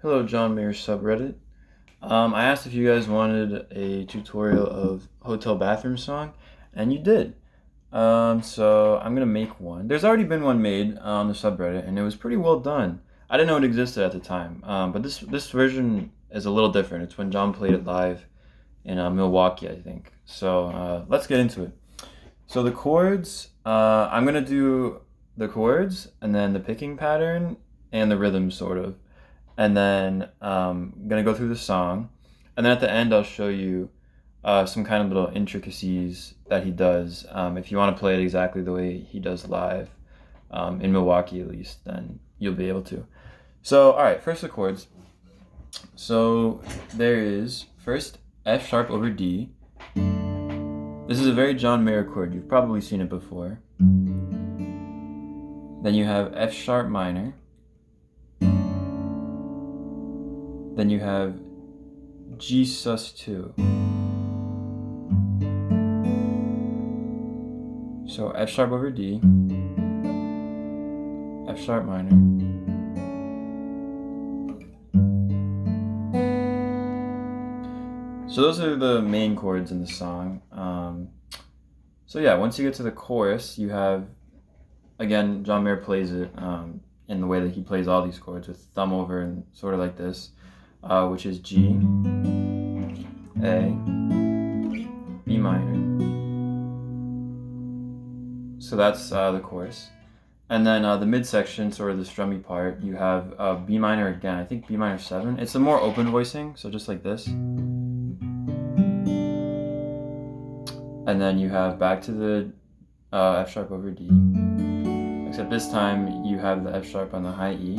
Hello, JohnMayer subreddit. I asked if you guys wanted a tutorial of hotel bathroom song, and you did. So I'm gonna make one. There's already been one made on the subreddit, and it was pretty well done. I didn't know it existed at the time, but this version is a little different. It's when John played it live in Milwaukee, I think. So let's get into it. So the chords, I'm gonna do the chords, and then the picking pattern, and the rhythm, sort of. And then I'm gonna go through the song, and then at the end I'll show you some kind of little intricacies that he does. If you want to play it exactly the way he does live, in Milwaukee at least, then you'll be able to. So, all right, first the chords. So there is first F sharp over D. This is a very John Mayer chord. You've probably seen it before. Then you have F sharp minor. Then you have G sus2. So F sharp over D, F sharp minor. So those are the main chords in the song. So yeah, once you get to the chorus, you have, again, John Mayer plays it in the way that he plays all these chords, with thumb over and sort of like this. Which is G, A, B minor. So that's the chorus. And then the midsection, sort of the strummy part, you have B minor again, I think B minor 7. It's a more open voicing, so just like this. And then you have back to the F sharp over D, except this time you have the F sharp on the high E.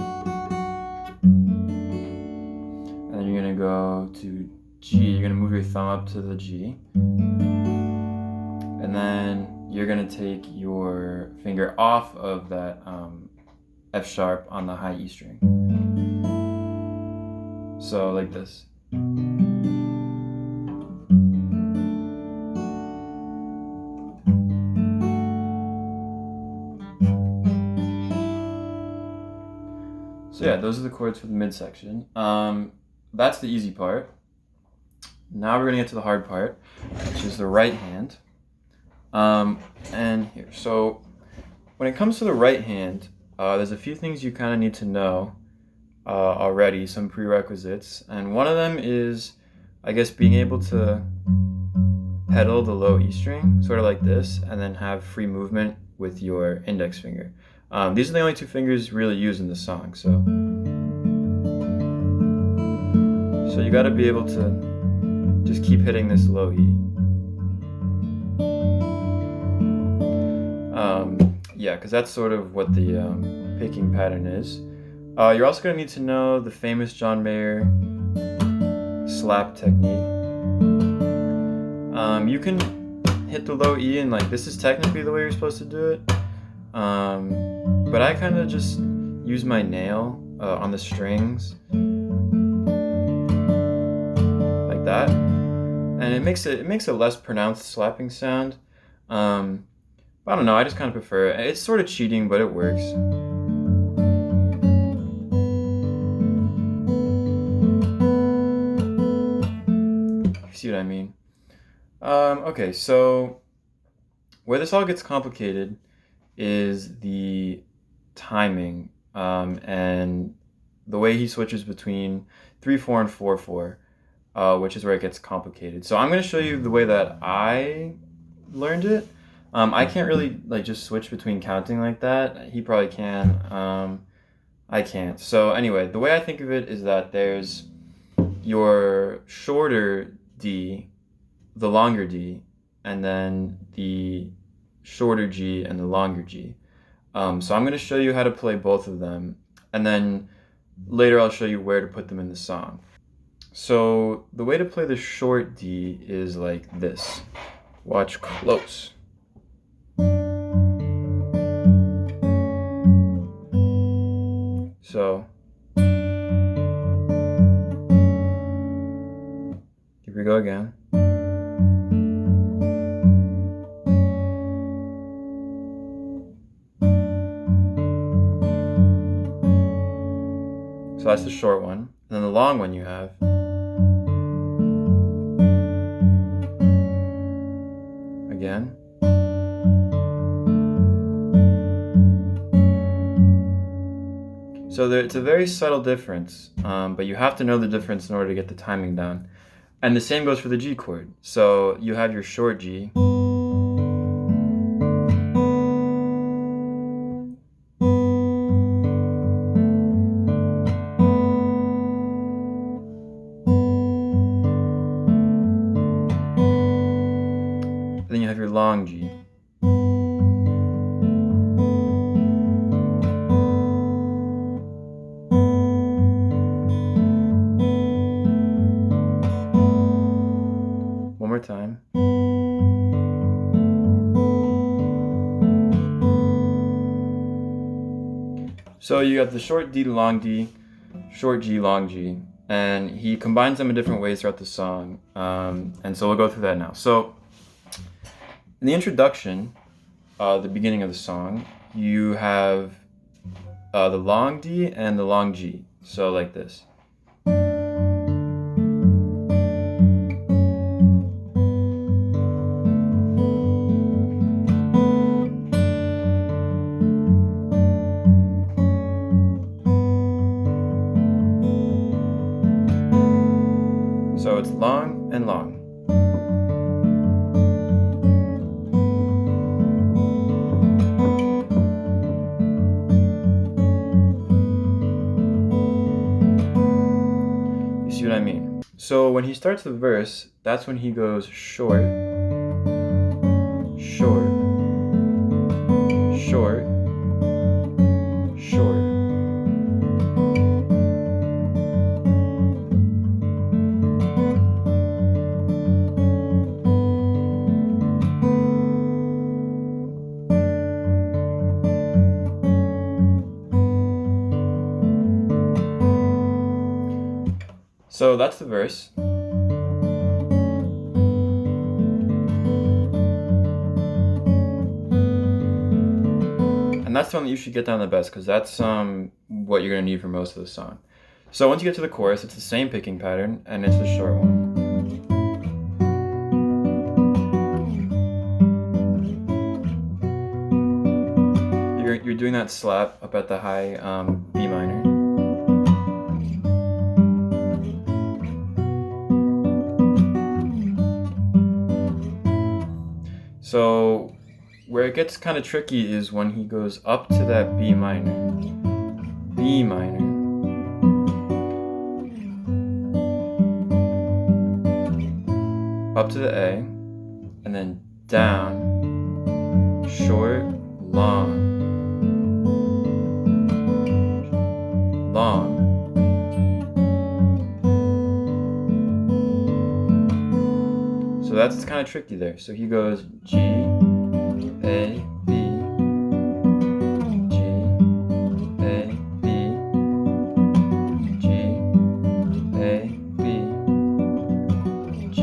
You're gonna go to G, you're gonna move your thumb up to the G, and then you're gonna take your finger off of that F sharp on the high E string. So like this. So yeah, those are the chords for the midsection. That's the easy part. Now we're gonna get to the hard part, which is the right hand. And here, so when it comes to the right hand, there's a few things you kind of need to know already, some prerequisites. And one of them is, I guess, being able to pedal the low E string, sort of like this, and then have free movement with your index finger. These are the only two fingers really used in the song, so you got to be able to just keep hitting this low E. Yeah, because that's sort of what the picking pattern is. You're also going to need to know the famous John Mayer slap technique. You can hit the low E, and like this is technically the way you're supposed to do it. But I kind of just use my nail on the strings like that, and it makes a less pronounced slapping sound. I don't know, I just kind of prefer it. It's sort of cheating, but it works. You see what I mean? Okay, so where this all gets complicated is the timing and the way he switches between 3/4 and 4/4, which is where it gets complicated. So I'm going to show you the way that I learned it. I can't really like just switch between counting like that. He probably can. I can't. So anyway, the way I think of it is that there's your shorter D, the longer D, and then the shorter G and the longer G. So I'm going to show you how to play both of them, and then later I'll show you where to put them in the song. So the way to play the short D is like this. Watch close. So here we go again. So that's the short one. And then the long one you have. Again. So it's a very subtle difference, but you have to know the difference in order to get the timing down. And the same goes for the G chord. So you have your short G. Then you have your long G. One more time. So you have the short D, long D, short G, long G, and he combines them in different ways throughout the song. And so we'll go through that now. So in the introduction, the beginning of the song, you have the long D and the long G. So like this. So it's long and long. You see what I mean? So when he starts the verse, that's when he goes short, short, short, short. So that's the verse. And that's the one that you should get down the best, because that's what you're going to need for most of the song. So once you get to the chorus, it's the same picking pattern, and it's the short one. You're doing that slap up at the high B minor. So where it gets kind of tricky is when he goes up to that B minor, B minor, up to the A, and then down, short, long, long. So that's kind of tricky there. So he goes G, A, B, G, A, B, G, A, B, G,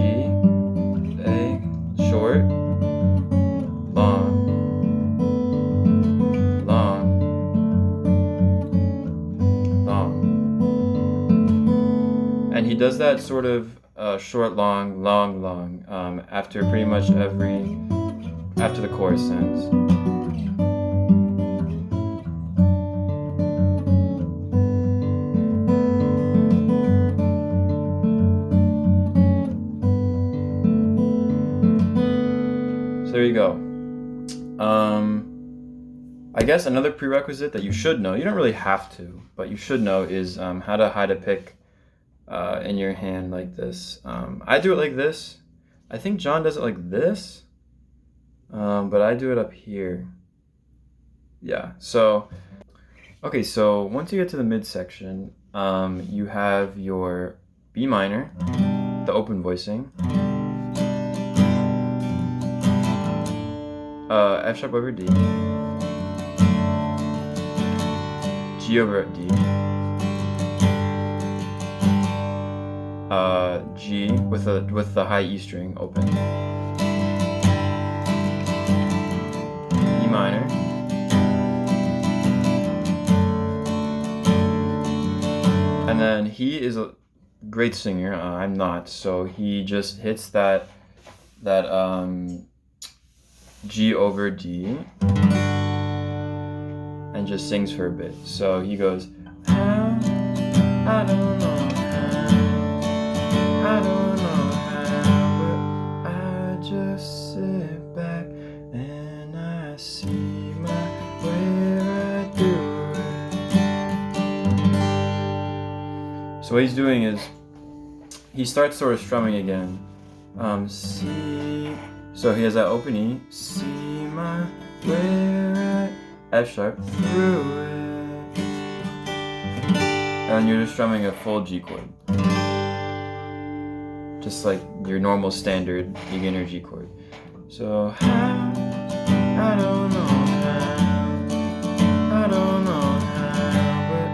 A, short, long, long, long. And he does that sort of short, long, long, long, after pretty much after the chorus ends. So there you go. I guess another prerequisite that you should know, you don't really have to, but you should know, is how to hide a pick in your hand like this. I do it like this. I think John does it like this, but I do it up here. Yeah, so, okay, so once you get to the midsection, you have your B minor, the open voicing, F sharp over D, G over D, G with the high E string open, E minor, And then he is a great singer. I'm not, so he just hits that G over D and just sings for a bit. So he goes, how, I don't know how, I don't know how, but I just sit back and I see my way right through it. So what he's doing is he starts sort of strumming again. C. So he has that open E, see my way right, F sharp through it. And you're just strumming a full G chord. Just like your normal standard beginner G chord. So how, I don't know how, I don't know how, but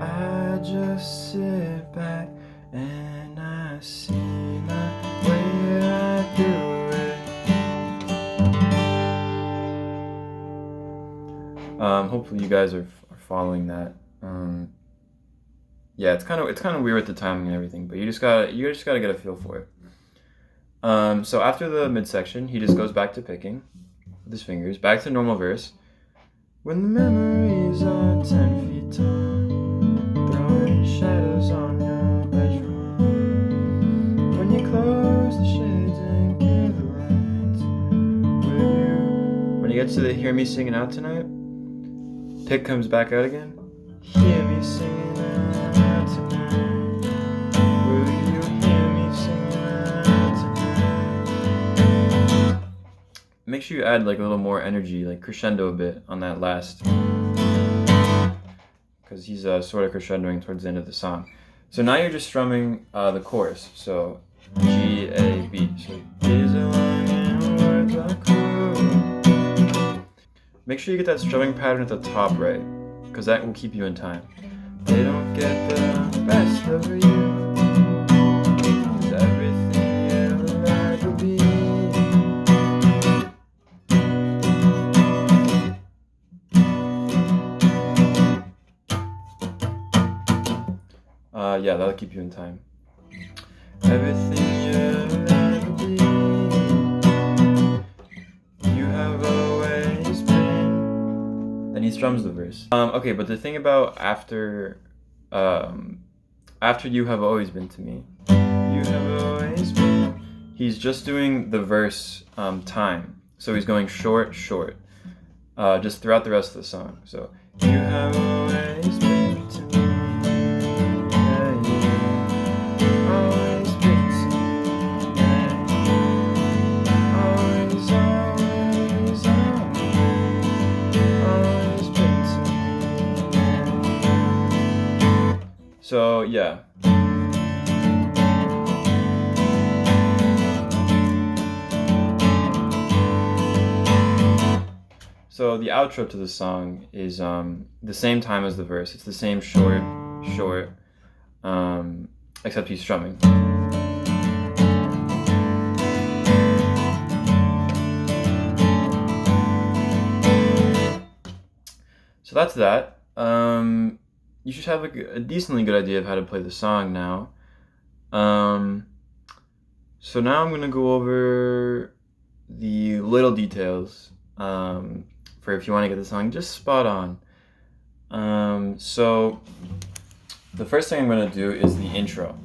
I just sit back and I see my way right through it. Hopefully you guys are following that. Yeah, it's kind of weird with the timing and everything, but you just gotta get a feel for it. So after the midsection, he just goes back to picking with his fingers, back to normal verse. When the memories are 10 feet tall, throwing shadows on your bedroom. When you close the shades and give the lights, when you get to the hear me singing out tonight, pick comes back out again. Hear me singing out tonight. Will you hear me singing out tonight? Make sure you add like a little more energy, like crescendo a bit on that last, because he's sort of crescendoing towards the end of the song. So now you're just strumming the chorus. So G, A, B. So days are long and words are cruel. Make sure you get that strumming pattern at the top right, because that will keep you in time. They don't get the best of you. It's everything you ever be. Yeah, that'll keep you in time. Everything you'll ever be, you have always been. Then he strums the verse. Okay, but the thing about after you have always been to me, you have always been, he's just doing the verse time. So he's going short, short, just throughout the rest of the song. So you have always been to me. So yeah. So the outro to the song is the same time as the verse. It's the same short, short, except he's strumming. So that's that. You should have a decently good idea of how to play the song now. So now I'm going to go over the little details for if you want to get the song just spot on. So the first thing I'm going to do is the intro.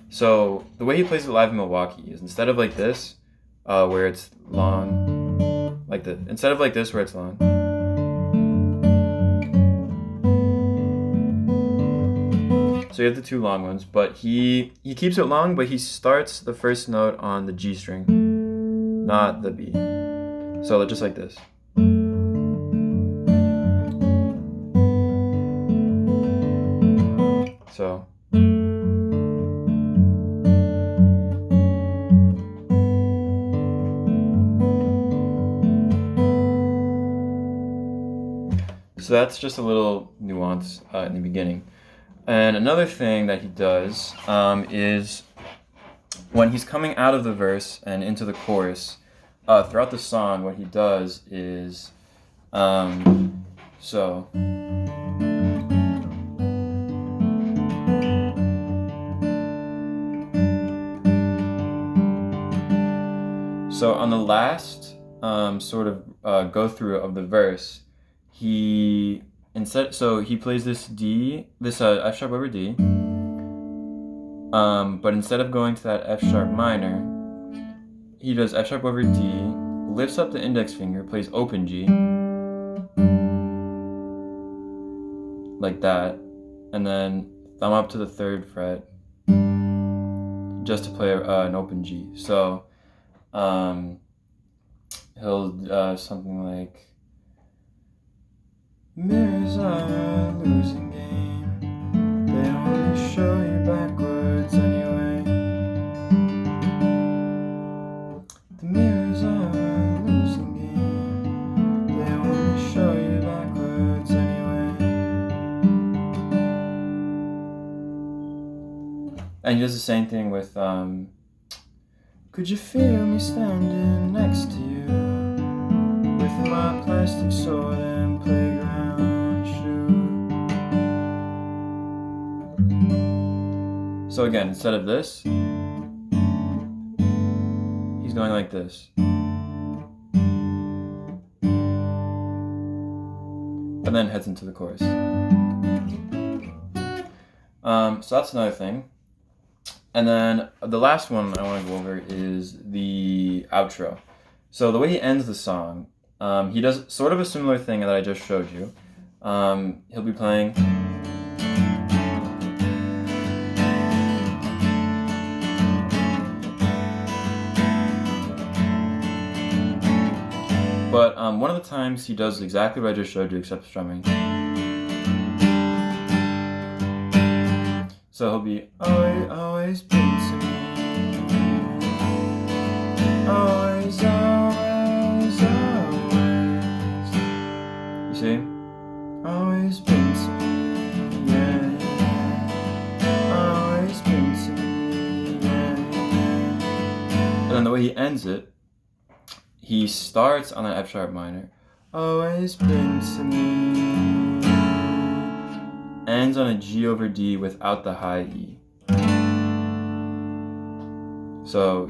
So the way he plays it live in Milwaukee is instead of like this, where it's long, like this, instead of like this where it's long, so you have the two long ones, but he keeps it long, but he starts the first note on the G string, not the B. So just like this. So. So that's just a little nuance in the beginning. And another thing that he does is when he's coming out of the verse and into the chorus, throughout the song, what he does is, so So on the last sort of go through of the verse, he plays this F sharp over D, but instead of going to that F sharp minor, he does F sharp over D, lifts up the index finger, plays open G, like that, and then thumb up to the 3rd fret, just to play an open G. So he'll something like, mirrors are a losing game, they only show you backwards anyway. The mirrors are a losing game, they only show you backwards anyway. And he does the same thing with could you feel me standing next to you with my plastic sword and playground shoe? So again, instead of this, he's going like this. And then heads into the chorus. So that's another thing. And then the last one I want to go over is the outro. So the way he ends the song, he does sort of a similar thing that I just showed you. He'll be playing. But one of the times he does exactly what I just showed you, except strumming. So he'll be always been to me, always. You see, always been to me, yeah. Always been to me, yeah. And then the way he ends it, he starts on an F sharp minor, always been to me. Ends on a G over D without the high E. So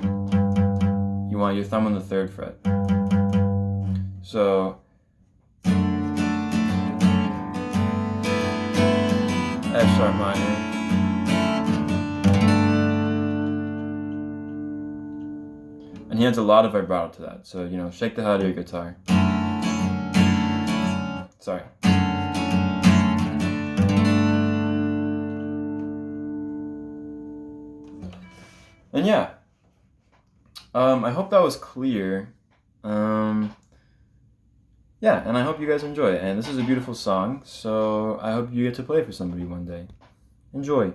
you want your thumb on the 3rd fret. So F sharp minor, and he adds a lot of vibrato to that. So shake the hell out of your guitar. Sorry. And yeah, I hope that was clear. Yeah, and I hope you guys enjoy it. And this is a beautiful song, so I hope you get to play it for somebody one day. Enjoy.